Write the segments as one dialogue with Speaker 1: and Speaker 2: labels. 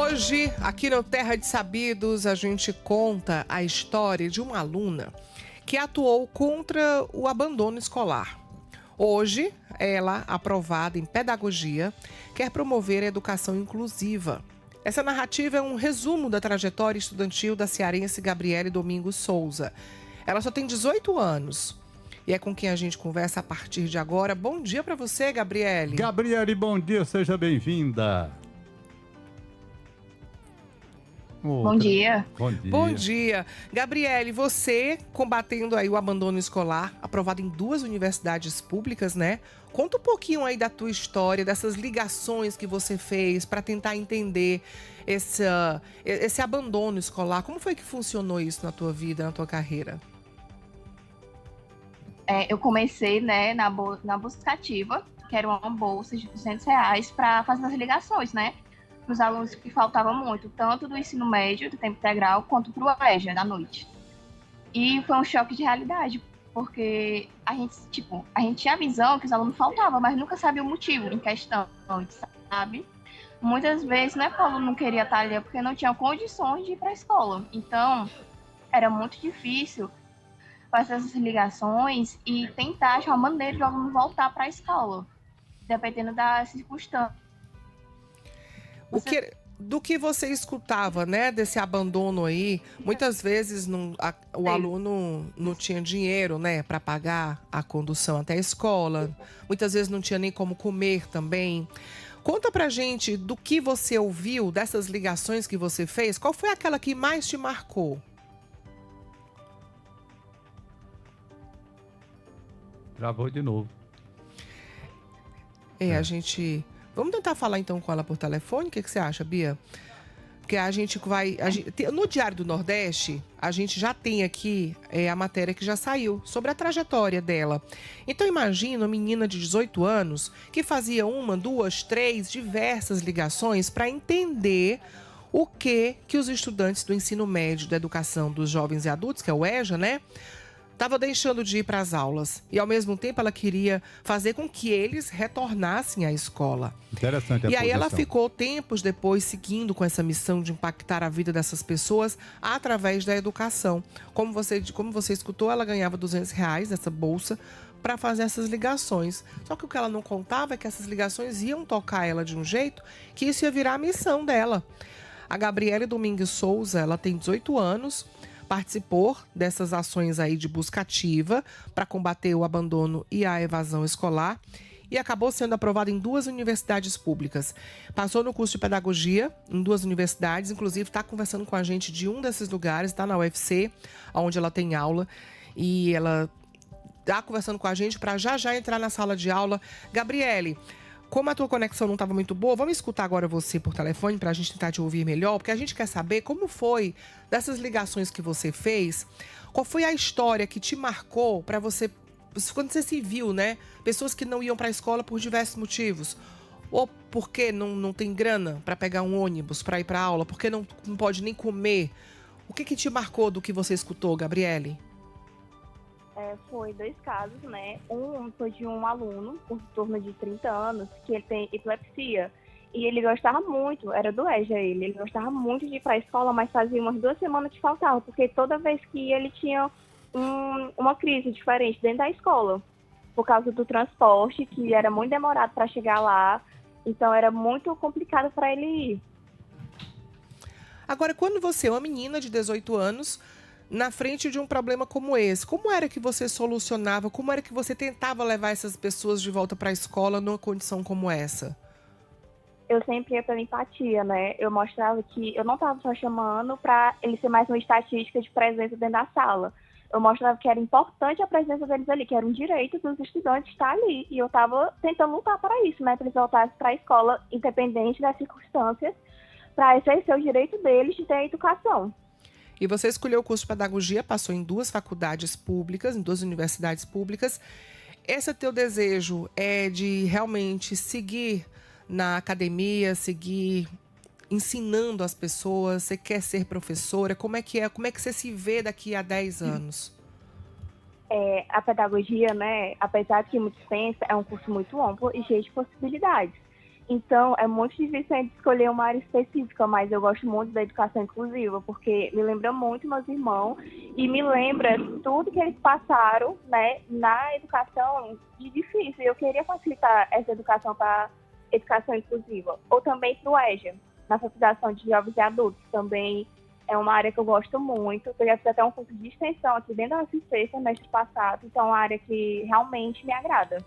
Speaker 1: Hoje, aqui no Terra de Sabidos, a gente conta a história de uma aluna que atuou contra o abandono escolar. Hoje, ela, aprovada em pedagogia, quer promover a educação inclusiva. Essa narrativa é um resumo da trajetória estudantil da cearense Gabriele Domingos Souza. Ela só tem 18 anos e é com quem a gente conversa a partir de agora. Bom dia para você, Gabriele.
Speaker 2: Gabriele, bom dia, seja bem-vinda.
Speaker 3: Bom dia.
Speaker 2: Bom dia.
Speaker 1: Bom dia. Gabriele, você combatendo aí o abandono escolar, aprovado em 2 universidades públicas, né? Conta um pouquinho aí da tua história, dessas ligações que você fez para tentar entender esse abandono escolar. Como foi que funcionou isso na tua vida, na tua carreira?
Speaker 3: Eu comecei, né, na busca ativa, que era uma bolsa de R$ 200 para fazer as ligações, né? Para os alunos que faltavam muito, tanto do ensino médio, do tempo integral, quanto para o EJA, da noite. E foi um choque de realidade, porque a gente tinha a visão que os alunos faltavam, mas nunca sabia o motivo em questão, sabe? Muitas vezes, não é que o aluno não queria estar ali, é porque não tinha condições de ir para a escola. Então, era muito difícil fazer essas ligações e tentar achar uma maneira de o aluno voltar para a escola, dependendo da circunstância.
Speaker 1: Do que você escutava, né, desse abandono aí, muitas vezes o aluno não tinha dinheiro, né, para pagar a condução até a escola, muitas vezes não tinha nem como comer também. Conta pra gente do que você ouviu, dessas ligações que você fez, qual foi aquela que mais te marcou?
Speaker 2: Travou de novo.
Speaker 1: A gente... Vamos tentar falar então com ela por telefone? O que você acha, Bia? Porque a gente vai... no Diário do Nordeste, a gente já tem aqui a matéria que já saiu sobre a trajetória dela. Então imagina uma menina de 18 anos que fazia 1, 2, 3, diversas ligações para entender o que os estudantes do ensino médio da educação dos jovens e adultos, que é o EJA, né? Estava deixando de ir para as aulas. E, ao mesmo tempo, ela queria fazer com que eles retornassem à escola.
Speaker 2: Interessante a
Speaker 1: E aí ela
Speaker 2: posição.
Speaker 1: ficou tempos depois seguindo com essa missão de impactar a vida dessas pessoas através da educação. Como você escutou, ela ganhava R$ 200 dessa bolsa para fazer essas ligações. Só que o que ela não contava é que essas ligações iam tocar ela de um jeito que isso ia virar a missão dela. A Gabriele Domingos Souza, ela tem 18 anos, participou dessas ações aí de busca ativa para combater o abandono e a evasão escolar e acabou sendo aprovada em 2 universidades públicas. Passou no curso de pedagogia em 2 universidades, inclusive está conversando com a gente de um desses lugares, está na UFC, onde ela tem aula, e ela está conversando com a gente para já entrar na sala de aula. Gabriele, como a tua conexão não estava muito boa, vamos escutar agora você por telefone para a gente tentar te ouvir melhor, porque a gente quer saber como foi dessas ligações que você fez, qual foi a história que te marcou para você, quando você se viu, né? Pessoas que não iam para a escola por diversos motivos, ou porque não tem grana para pegar um ônibus para ir para a aula, porque não pode nem comer. O que te marcou do que você escutou, Gabriele?
Speaker 4: Foi 2 casos, né? Um foi de um aluno, com torno de 30 anos, que ele tem epilepsia. E ele gostava muito, era do EJA ele gostava muito de ir para a escola, mas fazia umas 2 semanas que faltava, porque toda vez que ia, ele tinha uma crise diferente dentro da escola, por causa do transporte, que era muito demorado para chegar lá, então era muito complicado para ele ir.
Speaker 1: Agora, quando você é uma menina de 18 anos, na frente de um problema como esse, como era que você solucionava, como era que você tentava levar essas pessoas de volta para a escola numa condição como essa?
Speaker 4: Eu sempre ia pela empatia, né? Eu mostrava que eu não estava só chamando para ele ser mais uma estatística de presença dentro da sala. Eu mostrava que era importante a presença deles ali, que era um direito dos estudantes estar ali. E eu estava tentando lutar para isso, né? Para eles voltassem para a escola, independente das circunstâncias, para exercer o direito deles de ter a educação.
Speaker 1: E você escolheu o curso de pedagogia, passou em 2 faculdades públicas, em 2 universidades públicas. Esse teu desejo é de realmente seguir na academia, seguir ensinando as pessoas? Você quer ser professora? Como é que você se vê daqui a 10 anos?
Speaker 4: A pedagogia, né, apesar de que muito extensa, é um curso muito amplo e cheio de possibilidades. Então, é muito difícil a gente escolher uma área específica, mas eu gosto muito da educação inclusiva, porque me lembra muito meus irmãos e me lembra tudo que eles passaram, né, na educação de difícil. Eu queria facilitar essa educação para educação inclusiva. Ou também para o EJA, na alfabetização de jovens e adultos. Também é uma área que eu gosto muito. Eu já fiz até um curso de extensão aqui dentro da UFCC, semestre passado. Então, é uma área que realmente me agrada.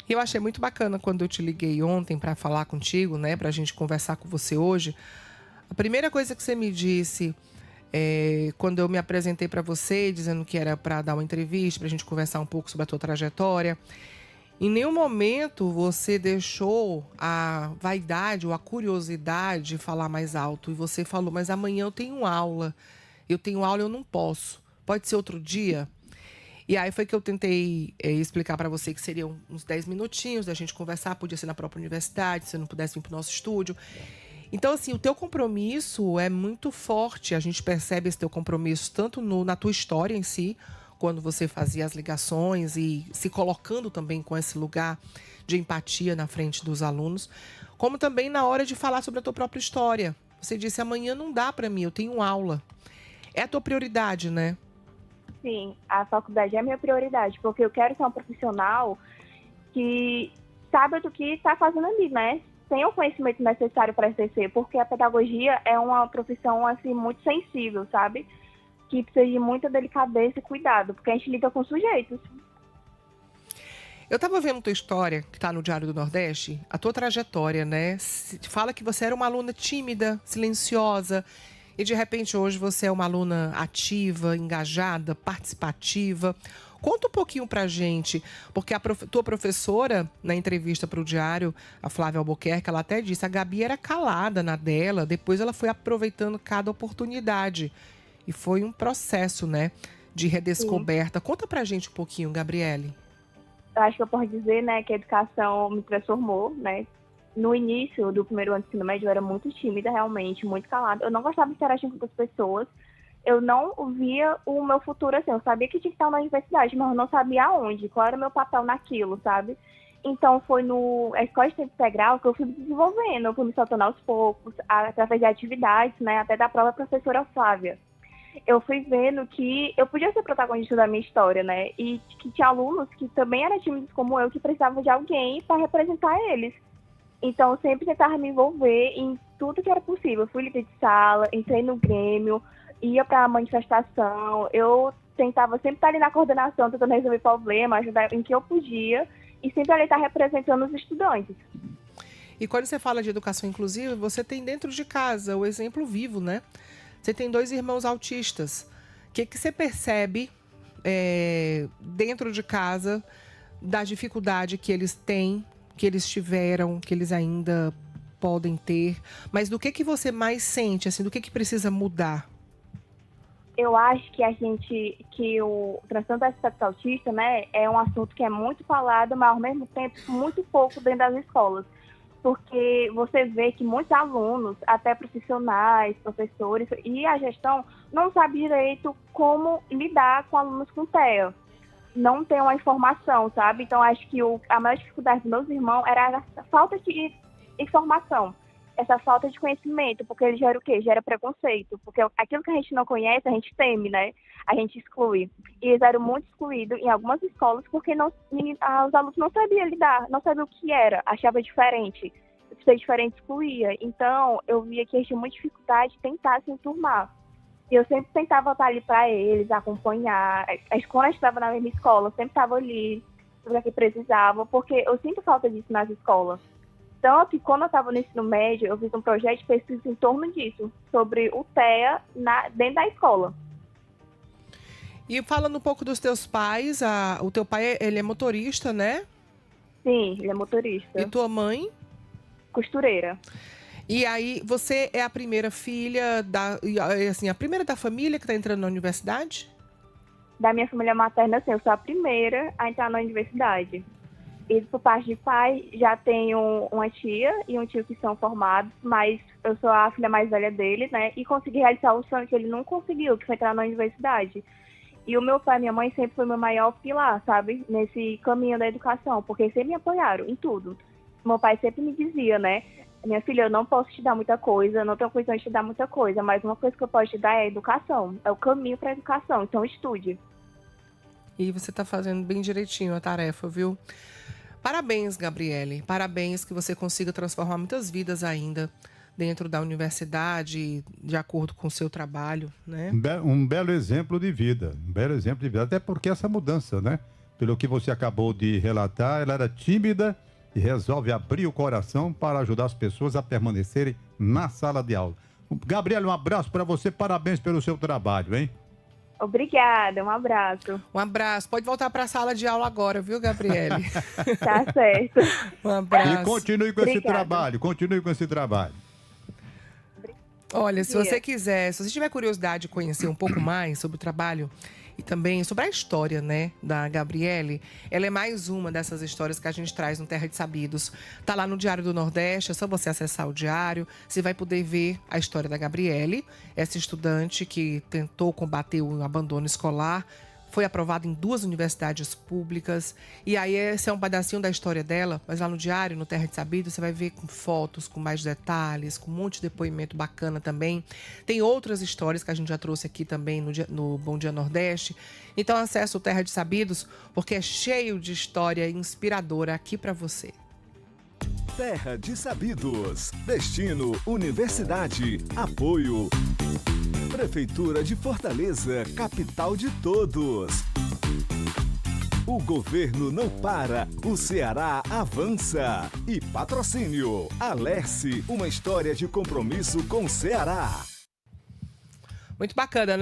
Speaker 1: E eu achei muito bacana quando eu te liguei ontem para falar contigo, né, para a gente conversar com você hoje. A primeira coisa que você me disse, quando eu me apresentei para você, dizendo que era para dar uma entrevista, para a gente conversar um pouco sobre a tua trajetória, em nenhum momento você deixou a vaidade ou a curiosidade falar mais alto. E você falou, mas amanhã eu tenho aula, eu não posso. Pode ser outro dia? E aí foi que eu tentei explicar para você que seriam uns 10 minutinhos da gente conversar, podia ser na própria universidade, se você não pudesse vir para o nosso estúdio. Então, assim, o teu compromisso é muito forte, a gente percebe esse teu compromisso tanto na tua história em si, quando você fazia as ligações e se colocando também com esse lugar de empatia na frente dos alunos, como também na hora de falar sobre a tua própria história. Você disse, amanhã não dá para mim, eu tenho aula. É a tua prioridade, né?
Speaker 4: Sim, a faculdade é a minha prioridade, porque eu quero ser uma profissional que sabe do que está fazendo ali, né? Tem o conhecimento necessário para exercer, porque a pedagogia é uma profissão, assim, muito sensível, sabe? Que precisa de muita delicadeza e cuidado, porque a gente lida com sujeitos.
Speaker 1: Eu estava vendo tua história, que está no Diário do Nordeste, a tua trajetória, né? Fala que você era uma aluna tímida, silenciosa, e de repente hoje você é uma aluna ativa, engajada, participativa. Conta um pouquinho pra gente, porque a tua professora, na entrevista para o Diário, a Flávia Albuquerque, ela até disse, a Gabi era calada na dela, depois ela foi aproveitando cada oportunidade. E foi um processo, né, de redescoberta. Sim. Conta pra gente um pouquinho, Gabriele.
Speaker 4: Eu acho que eu posso dizer, né, que a educação me transformou, né? No início do primeiro ano de ensino médio, eu era muito tímida, realmente, muito calada. Eu não gostava de interagir com outras pessoas. Eu não via o meu futuro assim. Eu sabia que tinha que estar na universidade, mas eu não sabia aonde, qual era o meu papel naquilo, sabe? Então, foi na escola de tempo integral que eu fui me desenvolvendo. Eu fui me soltando aos poucos, através de atividades, né, até da própria professora Flávia. Eu fui vendo que eu podia ser protagonista da minha história, né? E que tinha alunos que também eram tímidos como eu, que precisavam de alguém para representar eles. Então, eu sempre tentava me envolver em tudo que era possível. Eu fui líder de sala, entrei no Grêmio, ia para a manifestação. Eu tentava sempre estar ali na coordenação, tentando resolver problemas, ajudar em que eu podia. E sempre ali estar representando os estudantes.
Speaker 1: E quando você fala de educação inclusiva, você tem dentro de casa o exemplo vivo, né? Você tem 2 irmãos autistas. O que você percebe dentro de casa da dificuldade que eles têm, que eles tiveram, que eles ainda podem ter? Mas do que você mais sente, assim, do que precisa mudar?
Speaker 4: Eu acho que o transtorno do espectro autista, né, é um assunto que é muito falado, mas ao mesmo tempo muito pouco dentro das escolas. Porque você vê que muitos alunos, até profissionais, professores e a gestão, não sabem direito como lidar com alunos com TEA. Não tem uma informação, sabe? Então, acho que a maior dificuldade dos meus irmãos era a falta de informação, essa falta de conhecimento, porque ele gera o quê? Gera preconceito, porque aquilo que a gente não conhece, a gente teme, né? A gente exclui. E eles eram muito excluídos em algumas escolas porque os alunos não sabiam lidar, não sabiam o que era, achava diferente. Ser diferente excluía. Então, eu via que eles tinham muita dificuldade de tentar se enturmar. E eu sempre tentava estar ali para eles, acompanhar. Quando a gente estava na mesma escola, eu sempre estava ali, para que precisava, porque eu sinto falta disso nas escolas. Tanto que quando eu estava no ensino médio, eu fiz um projeto de pesquisa em torno disso, sobre o TEA dentro da escola.
Speaker 1: E falando um pouco dos teus pais, o teu pai, ele é motorista, né?
Speaker 4: Sim, ele é motorista.
Speaker 1: E tua mãe?
Speaker 4: Costureira.
Speaker 1: E aí, você é a primeira filha, assim, a primeira da família que está entrando na universidade?
Speaker 4: Da minha família materna, sim, eu sou a primeira a entrar na universidade. E por parte de pai, já tenho uma tia e um tio que são formados, mas eu sou a filha mais velha dele, né? E consegui realizar o sonho que ele não conseguiu, que foi entrar na universidade. E o meu pai e minha mãe sempre foi meu maior pilar, sabe? Nesse caminho da educação, porque sempre me apoiaram em tudo. meu pai sempre me dizia, né? Minha filha, eu não posso te dar muita coisa, eu não tenho condição de te dar muita coisa, mas uma coisa que eu posso te dar é a educação, é o caminho para a educação, então estude.
Speaker 1: E você está fazendo bem direitinho a tarefa, viu? Parabéns, Gabriele. Parabéns que você consiga transformar muitas vidas ainda dentro da universidade, de acordo com o seu trabalho, né?
Speaker 2: Um belo exemplo de vida. Um belo exemplo de vida. Até porque essa mudança, né? Pelo que você acabou de relatar, ela era tímida e resolve abrir o coração para ajudar as pessoas a permanecerem na sala de aula. Gabriele, um abraço para você. Parabéns pelo seu trabalho, hein?
Speaker 4: Obrigada, um abraço.
Speaker 1: Um abraço. Pode voltar para a sala de aula agora, viu, Gabriele?
Speaker 4: Tá certo.
Speaker 1: Um abraço.
Speaker 2: E continue com esse trabalho. Continue com esse trabalho.
Speaker 1: Olha, se você quiser, se você tiver curiosidade de conhecer um pouco mais sobre o trabalho e também sobre a história, né, da Gabriele, ela é mais uma dessas histórias que a gente traz no Terra de Sabidos. Tá lá no Diário do Nordeste, é só você acessar o diário, você vai poder ver a história da Gabriele, essa estudante que tentou combater o abandono escolar, foi aprovada em 2 universidades públicas. E aí esse é um pedacinho da história dela, mas lá no diário, no Terra de Sabido, você vai ver com fotos, com mais detalhes, com um monte de depoimento bacana também. Tem outras histórias que a gente já trouxe aqui também no Bom Dia Nordeste. Então acesse o Terra de Sabidos, porque é cheio de história inspiradora aqui para você.
Speaker 5: Terra de Sabidos. Destino Universidade. Apoio Prefeitura de Fortaleza, capital de todos. O governo não para, o Ceará avança. E patrocínio Alerce, uma história de compromisso com o Ceará.
Speaker 1: Muito bacana, né?